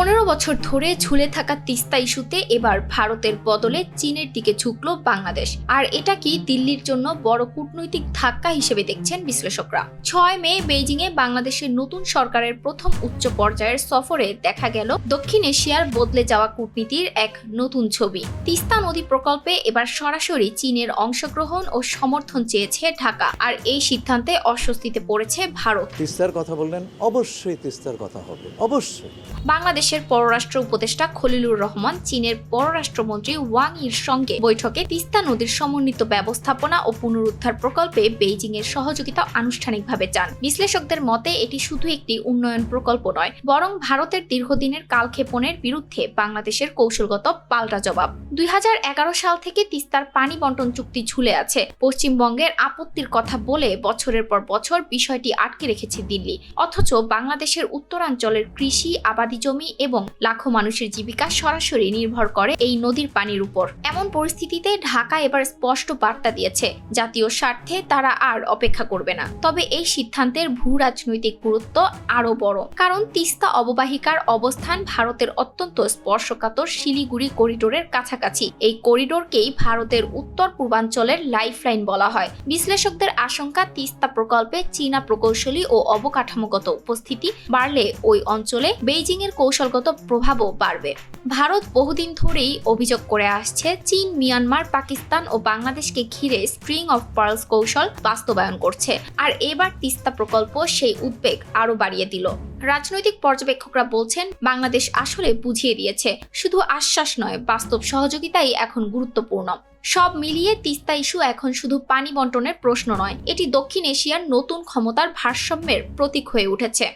15 বছর ধরে ঝুলে থাকা তিস্তা ইস্যুতে এবার ভারতের বদলে চীনের দিকে ঝুঁকল বাংলাদেশ। আর এটা কি দিল্লির জন্য বড় কূটনৈতিক ধাক্কা হিসেবে দেখছেন বিশ্লেষকরা। 6 মে বেইজিংয়ে বাংলাদেশের নতুন সরকারের প্রথম উচ্চ পর্যায়ের সফরে দেখা গেল দক্ষিণ এশিয়ার বদলে যাওয়া কূটনীতির এক নতুন ছবি। তিস্তা নদী প্রকল্পে এবার সরাসরি চীনের অংশগ্রহণ ও সমর্থন চেয়েছে ঢাকা, আর এই সিদ্ধান্তে অস্বস্তিতে পড়েছে ভারত। তিস্তার কথা বললেন, অবশ্যই তিস্তার কথা হবে, অবশ্যই। বাংলাদেশের পররাষ্ট্র উপদেষ্টা খলিলুর রহমান চীনের পররাষ্ট্রমন্ত্রী ওয়াং ইর সঙ্গে বৈঠকে তিস্তা নদীর সমন্বিত ব্যবস্থাপনা ও পুনরুদ্ধার প্রকল্পে বেইজিং এর সহযোগিতা আনুষ্ঠানিকভাবে চান। বিশ্লেষকদের মতে এটি শুধু একটি উন্নয়ন প্রকল্প নয়, বরং ভারতের দীর্ঘদিনের কালক্ষেপণের বিরুদ্ধে বাংলাদেশের কৌশলগত পাল্টা জবাব। 2011 সাল থেকে তিস্তার পানি বন্টন চুক্তি ঝুলে আছে। পশ্চিমবঙ্গের আপত্তির কথা বলে বছরের পর বছর বিষয়টি আটকে রেখেছে দিল্লি। অথচ বাংলাদেশের উত্তরাঞ্চলের কৃষি, আবাদি জমি এবং লাখো মানুষের জীবিকা সরাসরি নির্ভর করে এই নদীর পানির উপর। এমন পরিস্থিতিতে ঢাকা এবার স্পষ্ট বার্তা দিয়েছে, জাতীয় স্বার্থে তারা আর অপেক্ষা করবে না। তবে এই সিদ্ধান্তের ভূ রাজনৈতিক গুরুত্ব আরো বড়, কারণ তিস্তা অববাহিকার অবস্থান ভারতের অত্যন্ত স্পর্শকাতর শিলিগুড়ি করিডোরের কাছাকাছি। এই করিডোরকেই ভারতের উত্তর পূর্বাঞ্চলের লাইফলাইন বলা হয়। বিশ্লেষকদের আশঙ্কা, তিস্তা প্রকল্পে চীনা প্রকৌশলী ও অবকাঠামোগত উপস্থিতি বাড়লে ওই অঞ্চলে বেইজিং এর কৌশলগত প্রভাবও বাড়বে। ভারত বহুদিন ধরেই অভিযোগ করে আসছে চীন মিয়ানমার, পাকিস্তান ও বাংলাদেশকে ঘিরে স্ট্রিং অফ পার্লস কৌশল বাস্তবায়ন করছে, আর এবার তিস্তা প্রকল্প সেই উদ্বেগ আরো বাড়িয়ে দিল। রাজনৈতিক পর্যবেক্ষকরা বলছেন, বাংলাদেশ আসলে বুঝিয়ে দিয়েছে শুধু আশ্বাস নয়, বাস্তব সহযোগিতাই এখন গুরুত্বপূর্ণ। সব মিলিয়ে তিস্তা ইস্যু এখন শুধু পানি বন্টনের প্রশ্ন নয়, এটি দক্ষিণ এশিয়ার নতুন ক্ষমতার ভারসাম্যের প্রতীক হয়ে উঠেছে।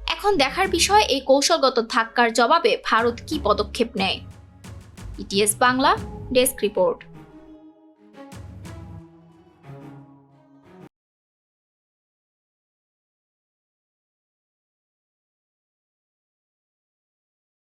এখন দেখার বিষয় এই কৌশলগত ধাক্কার জবাবে ভারত কি পদক্ষেপ নেয়। ETS Bangla desk report.